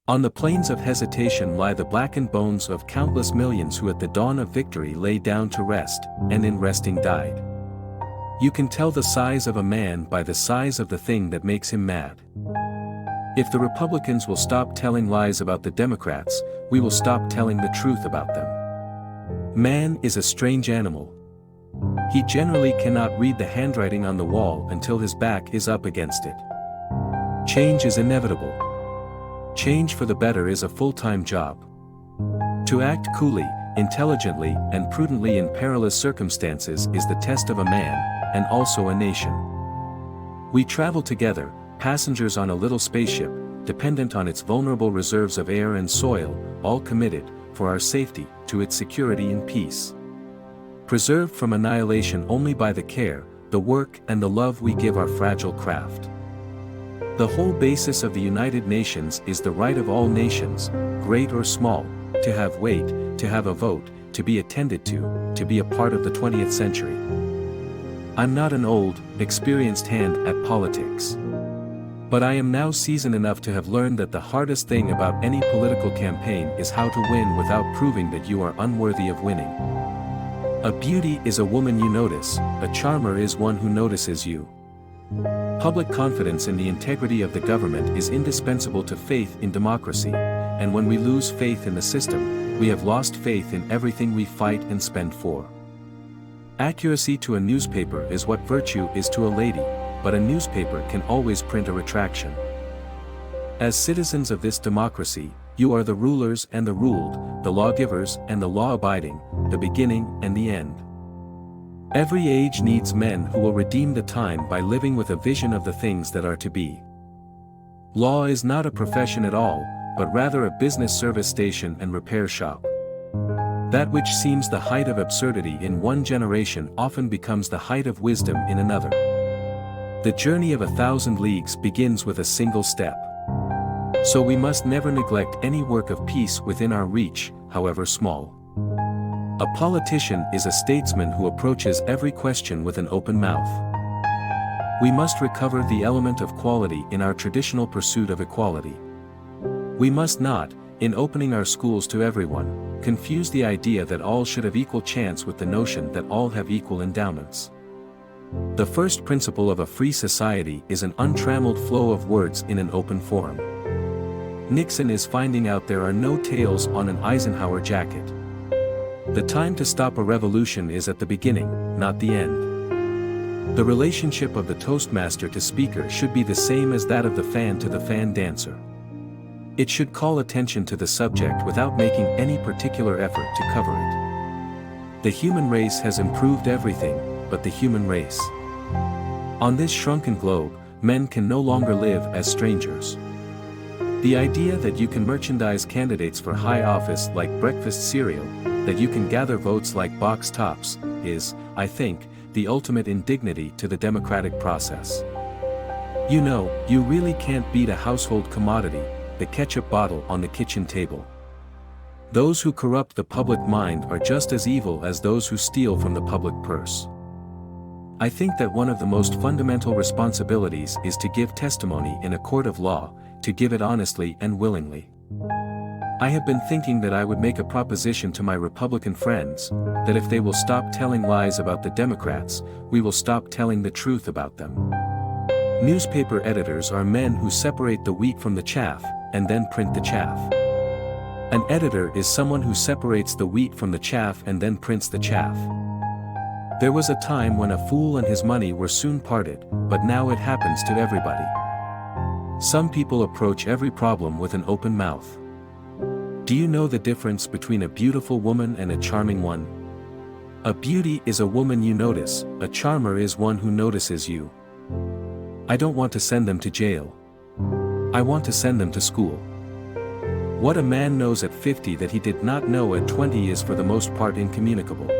On the plains of hesitation lie the blackened bones of countless millions who at the dawn of victory lay down to rest, and in resting died. You can tell the size of a man by the size of the thing that makes him mad. If the Republicans will stop telling lies about the Democrats, we will stop telling the truth about them. Man is a strange animal. He generally cannot read the handwriting on the wall until his back is up against it. Change is inevitable. Change for the better is a full-time job. To act coolly, intelligently, and prudently in perilous circumstances is the test of a man, and also a nation. We travel together, passengers on a little spaceship, dependent on its vulnerable reserves of air and soil, all committed, for our safety, to its security and peace. Preserved from annihilation only by the care, the work and the love we give our fragile craft. The whole basis of the United Nations is the right of all nations, great or small, to have weight, to have a vote, to be attended to be a part of the 20th century. I'm not an old, experienced hand at politics. But I am now seasoned enough to have learned that the hardest thing about any political campaign is how to win without proving that you are unworthy of winning. A beauty is a woman you notice, a charmer is one who notices you. Public confidence in the integrity of the government is indispensable to faith in democracy, and when we lose faith in the system, we have lost faith in everything we fight and spend for. Accuracy to a newspaper is what virtue is to a lady, but a newspaper can always print a retraction. As citizens of this democracy, you are the rulers and the ruled, the lawgivers and the law-abiding, the beginning and the end. Every age needs men who will redeem the time by living with a vision of the things that are to be. Law is not a profession at all, but rather a business service station and repair shop. That which seems the height of absurdity in one generation often becomes the height of wisdom in another. The journey of 1,000 leagues begins with a single step. So we must never neglect any work of peace within our reach, however small. A politician is a statesman who approaches every question with an open mouth. We must recover the element of quality in our traditional pursuit of equality. We must not, in opening our schools to everyone, confuse the idea that all should have equal chance with the notion that all have equal endowments. The first principle of a free society is an untrammeled flow of words in an open forum. Nixon is finding out there are no tails on an Eisenhower jacket. The time to stop a revolution is at the beginning, not the end. The relationship of the toastmaster to speaker should be the same as that of the fan to the fan dancer. It should call attention to the subject without making any particular effort to cover it. The human race has improved everything, but the human race. On this shrunken globe, men can no longer live as strangers. The idea that you can merchandise candidates for high office like breakfast cereal, that you can gather votes like box tops, is, I think, the ultimate indignity to the democratic process. You know, you really can't beat a household commodity, the ketchup bottle on the kitchen table. Those who corrupt the public mind are just as evil as those who steal from the public purse. I think that one of the most fundamental responsibilities is to give testimony in a court of law, to give it honestly and willingly. I have been thinking that I would make a proposition to my Republican friends, that if they will stop telling lies about the Democrats, we will stop telling the truth about them. Newspaper editors are men who separate the wheat from the chaff, and then print the chaff. An editor is someone who separates the wheat from the chaff and then prints the chaff. There was a time when a fool and his money were soon parted, but now it happens to everybody. Some people approach every problem with an open mouth. Do you know the difference between a beautiful woman and a charming one? A beauty is a woman you notice, a charmer is one who notices you. I don't want to send them to jail. I want to send them to school. What a man knows at 50 that he did not know at 20 is for the most part incommunicable.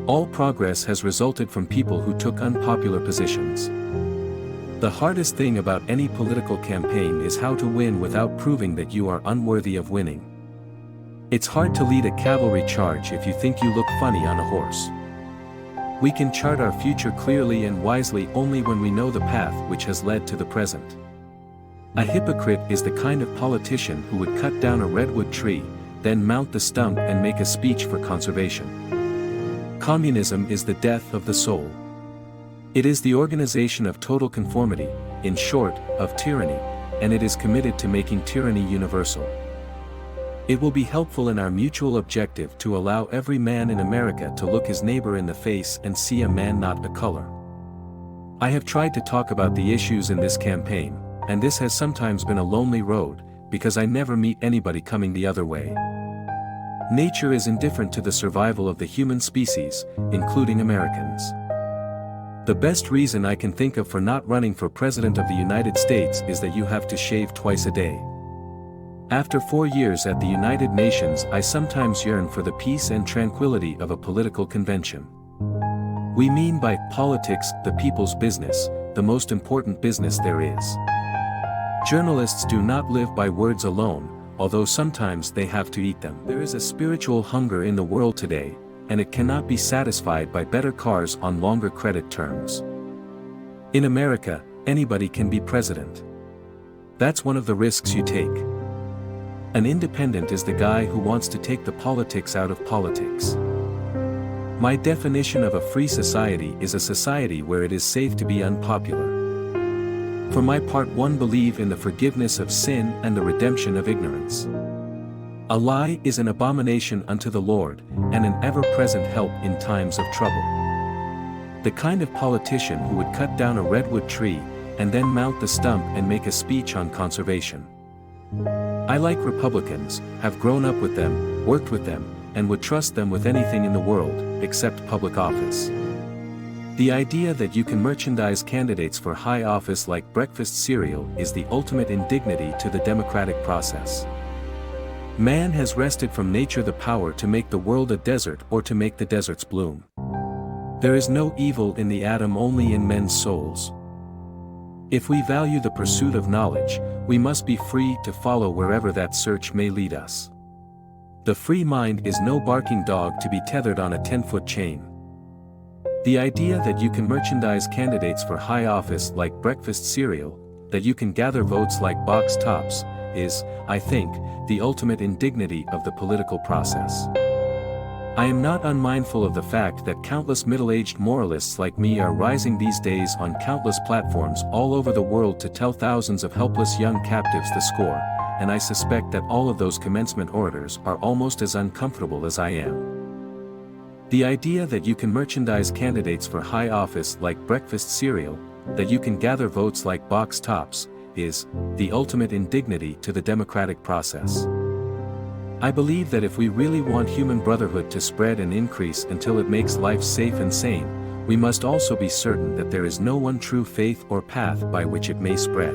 All progress has resulted from people who took unpopular positions. The hardest thing about any political campaign is how to win without proving that you are unworthy of winning. It's hard to lead a cavalry charge if you think you look funny on a horse. We can chart our future clearly and wisely only when we know the path which has led to the present. A hypocrite is the kind of politician who would cut down a redwood tree, then mount the stump and make a speech for conservation. Communism is the death of the soul. It is the organization of total conformity, in short, of tyranny, and it is committed to making tyranny universal. It will be helpful in our mutual objective to allow every man in America to look his neighbor in the face and see a man, not a color. I have tried to talk about the issues in this campaign, and this has sometimes been a lonely road, because I never meet anybody coming the other way. Nature is indifferent to the survival of the human species, including Americans. The best reason I can think of for not running for President of the United States is that you have to shave twice a day. After 4 years at the United Nations, I sometimes yearn for the peace and tranquility of a political convention. We mean by politics the people's business, the most important business there is. Journalists do not live by words alone, although sometimes they have to eat them. There is a spiritual hunger in the world today, and it cannot be satisfied by better cars on longer credit terms. In America, anybody can be president. That's one of the risks you take. An independent is the guy who wants to take the politics out of politics. My definition of a free society is a society where it is safe to be unpopular. For my part, one believe in the forgiveness of sin and the redemption of ignorance. A lie is an abomination unto the Lord, and an ever-present help in times of trouble. The kind of politician who would cut down a redwood tree, and then mount the stump and make a speech on conservation. I like Republicans, have grown up with them, worked with them, and would trust them with anything in the world, except public office. The idea that you can merchandise candidates for high office like breakfast cereal is the ultimate indignity to the democratic process. Man has wrested from nature the power to make the world a desert or to make the deserts bloom. There is no evil in the atom, only in men's souls. If we value the pursuit of knowledge, we must be free to follow wherever that search may lead us. The free mind is no barking dog to be tethered on a 10-foot chain. The idea that you can merchandise candidates for high office like breakfast cereal, that you can gather votes like box tops, is, I think, the ultimate indignity of the political process. I am not unmindful of the fact that countless middle-aged moralists like me are rising these days on countless platforms all over the world to tell thousands of helpless young captives the score, and I suspect that all of those commencement orators are almost as uncomfortable as I am. The idea that you can merchandise candidates for high office like breakfast cereal, that you can gather votes like box tops, is the ultimate indignity to the democratic process. I believe that if we really want human brotherhood to spread and increase until it makes life safe and sane, we must also be certain that there is no one true faith or path by which it may spread.